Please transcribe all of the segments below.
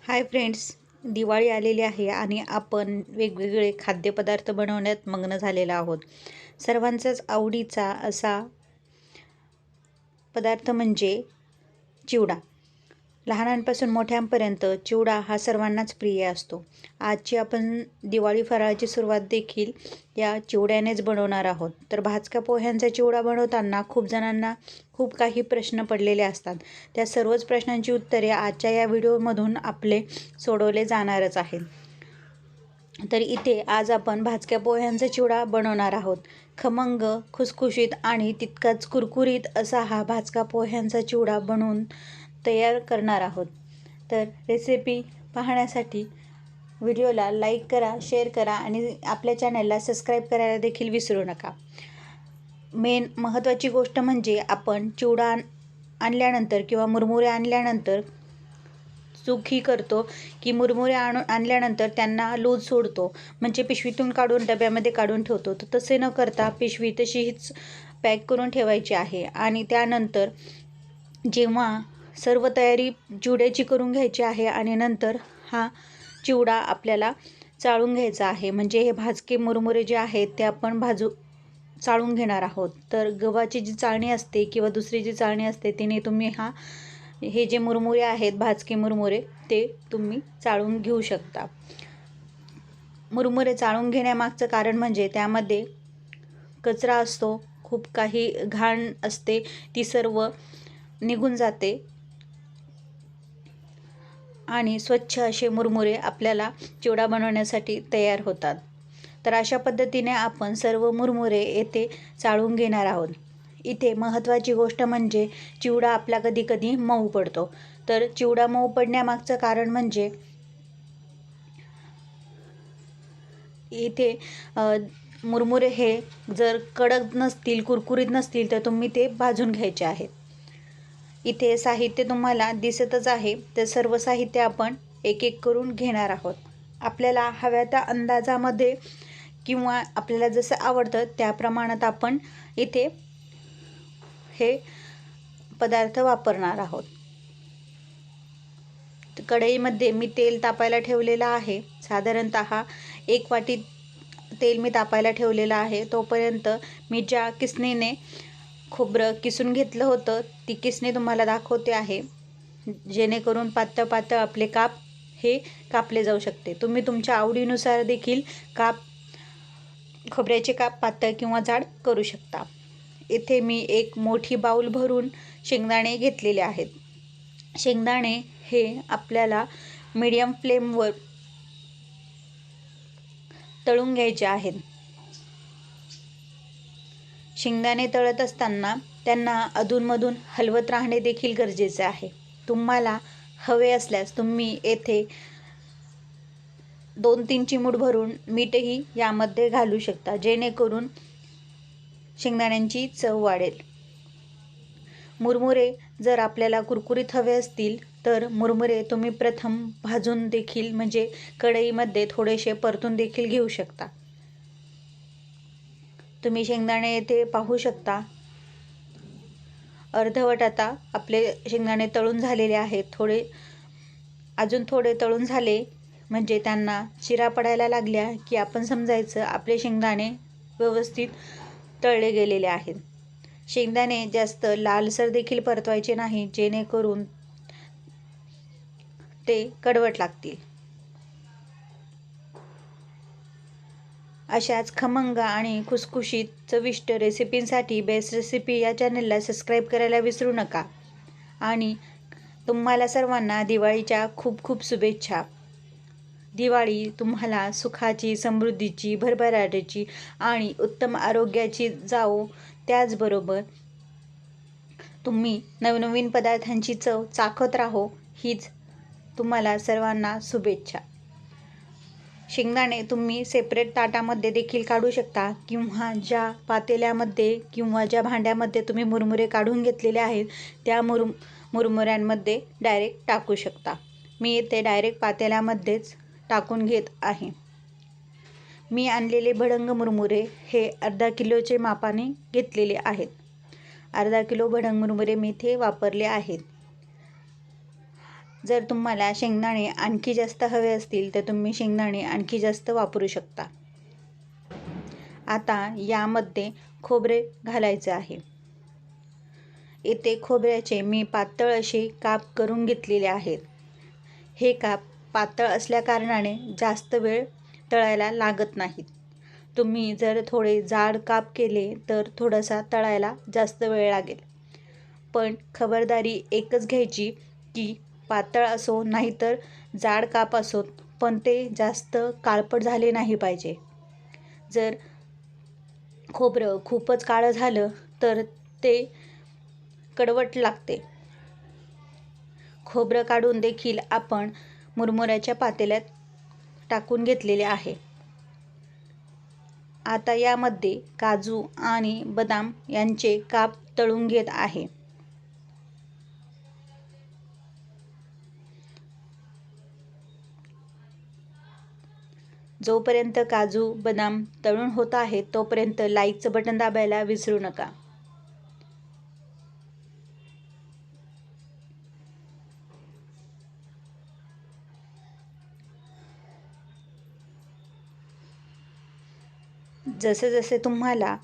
Hi friends, Diwali आलेली आहे आणि आपण वेगवेगळे खाद्यपदार्थ बनवण्यात मग्न झालेलो आहोत. सर्वांचाच आवडीचा असा पदार्थ म्हणजे चिवडा. लहानांपासून मोठ्यांपर्यंत चिवडा हा सर्वांनाच प्रिय असतो. आजची आपण दिवाळी फराळाची सुरुवात देखील या चिवड्यानेच बनवणार आहोत. तर भाजका पोह्यांचा चिवडा बनवताना खूप जणांना खूप काही प्रश्न पडलेले असतात. त्या सर्वच प्रश्नांची उत्तरे आजच्या या व्हिडिओमधून आपले सोडवले जाणारच आहेत. तर इथे आज आपण भाजक्या पोह्यांचा चिवडा बनवणार आहोत. खमंग, खुसखुशीत आणि तितकाच कुरकुरीत असा हा भाजका पोह्यांचा चिवडा बनवून तयार करणार आहोत. तर रेसिपी पाहण्यासाठी व्हिडिओला लाईक करा, शेअर करा आणि आपल्या चॅनलला सबस्क्राईब करायला देखील विसरू नका. मेन महत्त्वाची गोष्ट म्हणजे आपण चिवडा आणल्यानंतर किंवा मुरमुरे आणल्यानंतर चूक ही करतो की मुरमुरे आणल्यानंतर त्यांना लूज सोडतो, म्हणजे पिशवीतून काढून डब्यामध्ये काढून ठेवतो. तर तसे न करता पिशवी तशीच पॅक करून ठेवायची आहे आणि त्यानंतर जेव्हा सर्व तयारी चिवड्याची करून घ्यायची आहे आणि नंतर हा चिवडा आपल्याला चाळून घ्यायचा आहे. म्हणजे हे भाजके मुरमुरे जे आहेत ते आपण चाळून घेणार आहोत. तर गव्हाची जी चाळणी असते किंवा दुसरी जी चाळणी असते तिने तुम्ही हे जे मुरमुरे आहेत भाजके मुरमुरे ते तुम्ही चाळून घेऊ शकता. मुरमुरे चाळून घेण्यामागचं कारण म्हणजे त्यामध्ये कचरा असतो, खूप काही घाण असते, ती सर्व निघून जाते आणि स्वच्छ असे मुरमुरे आपल्याला चिवडा बनवण्यासाठी तयार होतात. तर अशा पद्धतीने आपण सर्व मुरमुरे येथे चाळून घेणार आहोत. इथे महत्त्वाची गोष्ट म्हणजे चिवडा आपला कधी मऊ पडतो. तर चिवडा मऊ पडण्यामागचं कारण म्हणजे इथे मुरमुरे हे जर कडक नसतील, कुरकुरीत नसतील तर तुम्ही ते भाजून घ्यायचे आहेत. इथे साहित्य तुम्हाला दिसतच आहे. तर सर्व साहित्य आपण एक एक करून घेणार आहोत. आपल्याला हव्या त्या अंदाजामध्ये किंवा आपल्याला जसं आवडतं त्या प्रमाणात आपण इथे हे पदार्थ वापरणार आहोत. कढईमध्ये मी तेल तापायला ठेवलेलं आहे. साधारणतः 1 वाटी तेल मी तापायला ठेवलेलं आहे. तोपर्यंत मी ज्या किसणीने खोबरं किसून घेतलं होतं ती किसणी तुम्हाला दाखवते आहे, जेणेकरून पातळ पातळ आपले काप हे कापले जाऊ शकते. तुम्ही तुमच्या आवडीनुसार देखील खोबऱ्याचे काप पातळ किंवा जाड करू शकता. इथे मी एक मोठी बाऊल भरून शेंगदाणे घेतलेले आहेत. शेंगदाणे हे आपल्याला मीडियम फ्लेमवर तळून घ्यायचे आहेत. शेंगदाणे तळत असताना त्यांना अधूनमधून हलवत राहणे देखील गरजेचे आहे. तुम्हाला हवे असल्यास तुम्ही येथे 2-3 चिमूट भरून मीठही यामध्ये घालू शकता, जेणेकरून शेंगदाण्यांची चव वाढेल. मुरमुरे जर आपल्याला कुरकुरीत हवे असतील तर मुरमुरे तुम्ही प्रथम भाजून देखील, म्हणजे कढईमध्ये थोडेसे परतून देखील घेऊ शकता. तुम्ही शेंगदाणे येथे पाहू शकता. अर्धवट आता आपले शेंगदाणे तळून झालेले आहेत. अजून थोडे तळून झाले म्हणजे त्यांना चिरा पडायला लागल्या की आपण समजायचं आपले शेंगदाणे व्यवस्थित तळले गेलेले आहेत. शेंगदाणे जास्त लालसर देखील परतवायचे नाही, जेणेकरून ते कडवट लागतील. अशाच खमंग आणि खुसखुशीत चविष्ट रेसिपींसाठी बेस्ट रेसिपी या चॅनलला सबस्क्राईब करायला विसरू नका. आणि तुम्हाला सर्वांना दिवाळीच्या खूप खूप शुभेच्छा. दिवाळी तुम्हाला सुखाची, समृद्धीची, भरभराटीची आणि उत्तम आरोग्याची जावो. त्याचबरोबर तुम्ही नवनवीन पदार्थांची चव चाखत राहो, हीच तुम्हाला सर्वांना शुभेच्छा. शेंगदाणे तुम्ही सेपरेट ताटामध्ये देखील काढू शकता किंवा ज्या पातेल्यामध्ये किंवा ज्या भांड्यामध्ये तुम्ही मुरमुरे काढून घेतलेले आहेत त्या मुरमुऱ्यांमध्ये डायरेक्ट टाकू शकता. मी इथे डायरेक्ट पातेल्यामध्येच टाकून घेत आहे. मी आणलेले भडंग मुरमुरे हे अर्धा किलोचे मापाने घेतलेले आहेत. अर्धा किलो भडंग मुरमुरे मी इथे वापरले आहेत. जर तुम्हाला शेंगदाणे आणखी जास्त हवे असतील तर तुम्ही शेंगदाणे आणखी जास्त वापरू शकता. आता यामध्ये खोबरे घालायचे आहे. येथे खोबऱ्याचे मी पातळ असे काप करून घेतलेले आहेत. हे काप पातळ असल्याकारणाने जास्त वेळ तळायला लागत नाहीत. तुम्ही जर थोडे जाड काप केले तर थोडासा तळायला जास्त वेळ लागेल. पण खबरदारी एकच घ्यायची की पातळ असो नाहीतर जाड काप असोत, पण ते जास्त काळपट झाले नाही पाहिजे. जर खोबरं खूपच काळं झालं तर ते कडवट लागते. खोबरं काढून देखील आपण मुरमुऱ्याच्या पातेल्यात टाकून घेतलेले आहे. आता यामध्ये काजू आणि बदाम यांचे काप तळून घेत आहे. जोपर्यंत काजू बदाम तळून होत आहे तोपर्यंत लाईकचं बटन दाबायला विसरू नका. जसे जसे तुम्हाला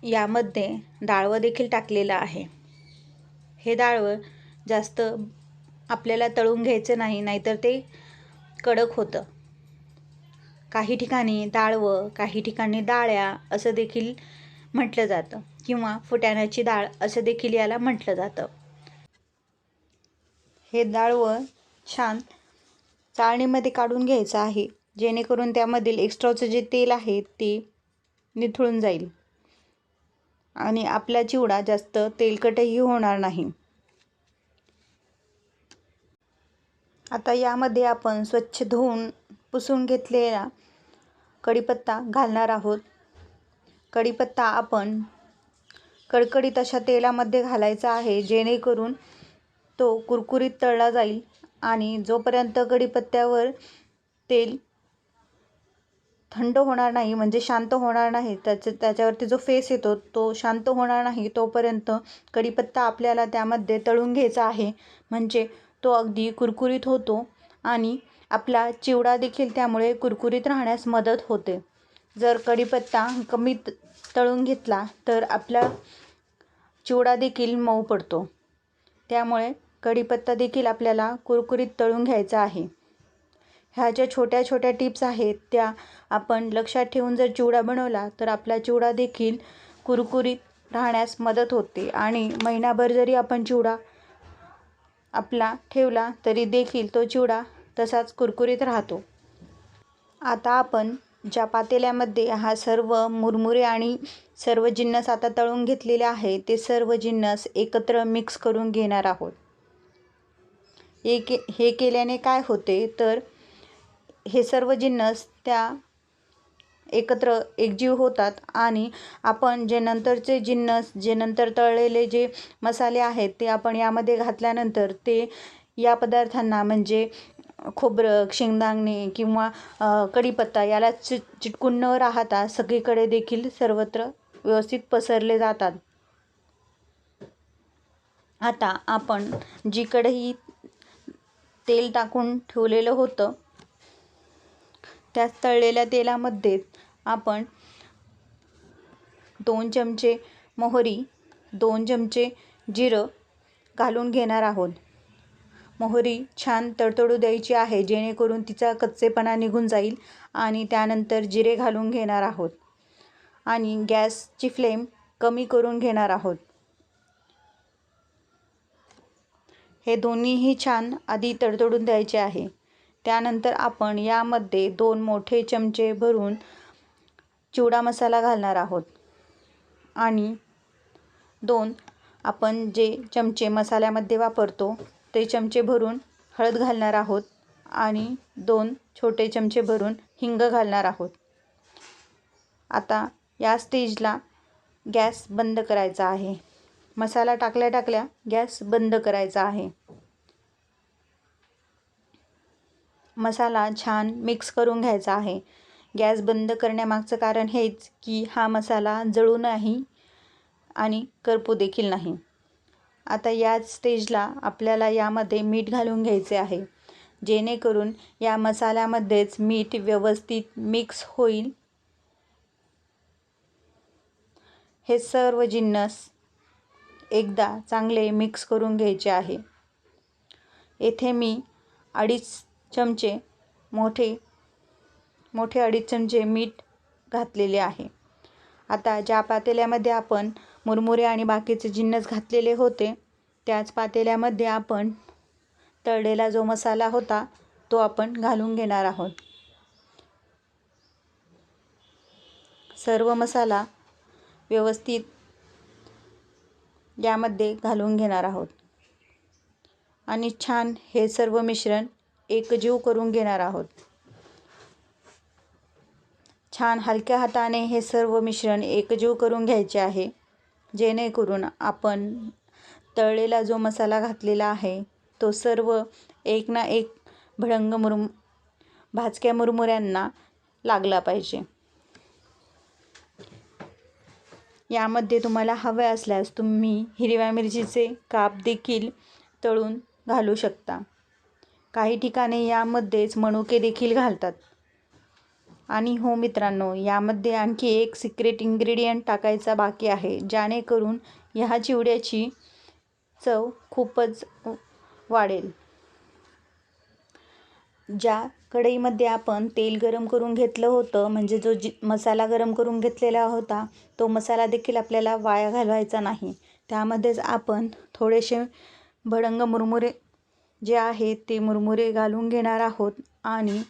यामध्ये डाळवं देखील टाकलेलं आहे. हे डाळवं जास्त आपल्याला तळून घ्यायचं नाही, नाहीतर ते कडक होतं. काही ठिकाणी डाळवं, काही ठिकाणी डाळ्या असं देखील म्हटलं जातं किंवा फुटाण्याची डाळ असं देखील याला म्हटलं जातं. हे डाळवं छान चाळणीमध्ये काढून घ्यायचं आहे, जेणेकरून त्यामधील एक्स्ट्राचं जे तेल आहे ते निथळून जाईल आणि आपला चिवडा जास्त तेलकटही होणार नाही. आता यामध्ये आपण स्वच्छ धुवून पुसून घेतलेला कढीपत्ता घालणार आहोत. कढीपत्ता आपण कडकडीत अशा तेलामध्ये घालायचा आहे, जेणेकरून तो कुरकुरीत तळला जाईल आणि जोपर्यंत कढीपत्त्यावर तेल थंड होणार नाही, म्हणजे शांत होणार नाही, त्याच्यावरती जो फेस येतो तो शांत होणार नाही तोपर्यंत कढीपत्ता आपल्याला त्यामध्ये तळून घ्यायचा आहे. म्हणजे तो अगदी कुरकुरीत होतो आणि आपला चिवडा देखील त्यामुळे कुरकुरीत राहण्यास मदत होते. जर कढीपत्ता कमी तळून घेतला तर आपला चिवडा देखील मऊ पडतो. त्यामुळे कढीपत्ता देखील आपल्याला कुरकुरीत तळून घ्यायचा आहे. ह्या ज्या छोट्या छोट्या टिप्स आहेत त्या आपण लक्षात ठेवून जर चिवडा बनवला तर आपला चिवडा देखील कुरकुरीत राहण्यास मदत होते आणि महिनाभर जरी आपण चिवडा आपला ठेवला तरी देखील तो चिवडा तसाच कुरकुरीत राहतो. आता आपण ज्या पातेल्यामध्ये हा सर्व मुरमुरे आणि सर्व जिन्नस आता तळून घेतलेले आहे ते सर्व जिन्नस एकत्र मिक्स करून घेणार आहोत. हे केल्याने काय होते तर हे सर्व जिन्नस त्या एकत्र एकजीव होतात आणि आपण जे नंतरचे जिन्नस, जे नंतर तळलेले जे मसाले आहेत ते आपण यामध्ये घातल्यानंतर ते या पदार्थांना म्हणजे खोबरं, शेंगदाणे किंवा कढीपत्ता याला चिटकून न राहता सगळीकडे देखील सर्वत्र व्यवस्थित पसरले जातात. आता आपण जी कढई तेल टाकून ठेवलेलं होतं त्या तळलेल्या तेलामध्ये आपण 2 चमचे मोहरी, 2 चमचे जिरं घालून घेणार आहोत. मोहरी छान तडतडू द्यायची आहे, जेणेकरून तिचा कच्चेपणा निघून जाईल आणि त्यानंतर जिरे घालून घेणार आहोत आणि गॅसची फ्लेम कमी करून घेणार आहोत. हे दोन्हीही छान आधी तडतडून द्यायचे आहे. त्यानंतर आपण यामध्ये 2 मोठे चमचे भरून चिवडा मसाला घालणार आहोत आणि 2 आपण जे चमचे मसाल्यामध्ये वापरतो ते चमचे भरून हळद घालणार आहोत आणि 2 छोटे चमचे भरून हिंग घालणार आहोत. आता या स्टेजला गॅस बंद करायचा आहे. मसाला टाकल्या टाकल्या गॅस बंद करायचा आहे. मसाला छान मिक्स करून घ्यायचा आहे. गॅस बंद करण्यामागचं कारण हेच की हा मसाला जळू नाही आणि करपू देखील नाही. आता याच स्टेजला आपल्याला यामध्ये मीठ घालून घ्यायचे आहे, जेणेकरून या मसाल्यामध्येच मीठ व्यवस्थित मिक्स होईल। हे सर्व जिन्नस एकदा चांगले मिक्स करून घ्यायचे आहे। येथे मी 2.5 चमचे मोठे 2.5 चमचे मीठ घातलेले आहे। आता ज्या पातेल्यामध्ये आपण मुरमुरे आणि बाकीचे जिन्नस घातलेले होते, त्याच पातेल्यामध्ये आपण तळलेला जो मसाला होता तो आपण घालून घेणार आहोत। सर्व मसाला व्यवस्थित यामध्ये घालून घेणार आहोत आणि छान हे सर्व मिश्रण एकजीव करून घेणार आहोत। छान हलक्या हाताने हे सर्व मिश्रण एकजीव करून घ्यायचे आहे, जेणेकरून आपण तळलेला जो मसाला घातलेला आहे तो सर्व एक ना एक भडंग भाजक्या मुरमुऱ्यांना लागला पाहिजे। यामध्ये तुम्हाला हवे असल्यास तुम्ही हिरव्या मिरचीचे काप देखील तळून घालू शकता। काही ठिकाणी यामध्येच मनुके देखील घालतात। आणि हो मित्रांनो, यामध्ये आणखी एक सिक्रेट इन्ग्रेडियंट टाकायचा बाकी आहे, जेणेकरून ह्या चिवड्याची चव खूपच वाढेल। ज्या कढईमध्ये आपण तेल गरम करून घेतलं होतं, म्हणजे जो मसाला गरम करून घेतलेला होता, तो मसाला देखील आपल्याला वाया घालवायचा नाही। त्यामध्येच आपण थोडेसे भडंग मुरमुरे जे आहेत ते मुरमुरे घालून घेणार आहोत आणि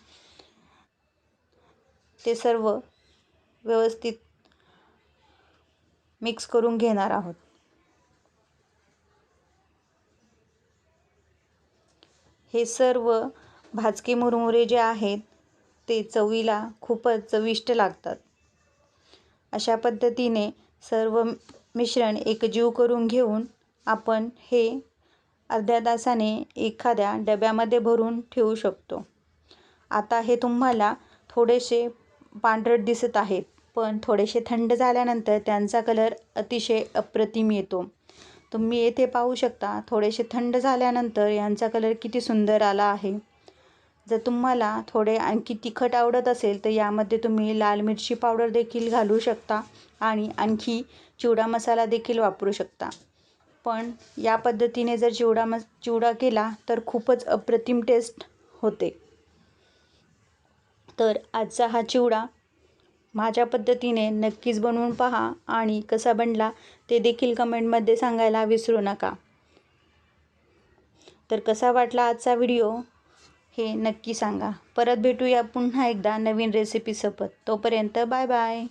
ते सर्व व्यवस्थित मिक्स करून घेणार आहोत। हे सर्व भाजके मुरमुरे जे आहेत ते चवीला खूपच चविष्ट लागतात। अशा पद्धतीने सर्व मिश्रण एकजीव करून घेऊन आपण हे अर्ध्या तासाने एखाद्या डब्यामध्ये भरून ठेवू शकतो। आता हे तुम्हाला थोडेसे पांढरट दिसत आहेत, पण थोडेसे थंड झाल्यानंतर त्यांचा कलर अतिशय अप्रतिम येतो। तुम्ही येथे पाहू शकता, थोडेसे थंड झाल्यानंतर यांचा कलर किती सुंदर आला आहे। जर तुम्हाला थोडे आणखी तिखट आवडत असेल तर यामध्ये तुम्ही लाल मिरची पावडर देखील घालू शकता आणि आणखी चिवडा मसाला देखील वापरू शकता। पण या पद्धतीने जर चिवडा केला तर खूपच अप्रतिम टेस्ट होते। तर आजचा हा चिवडा माझ्या पद्धतीने नक्कीच बनवून पहा आणि कसा बनला ते देखील कमेंटमध्ये सांगायला विसरू नका। तर कसा वाटला आजचा व्हिडिओ हे नक्की सांगा। परत भेटूया पुन्हा एकदा नवीन रेसिपीसोबत। तोपर्यंत बाय बाय।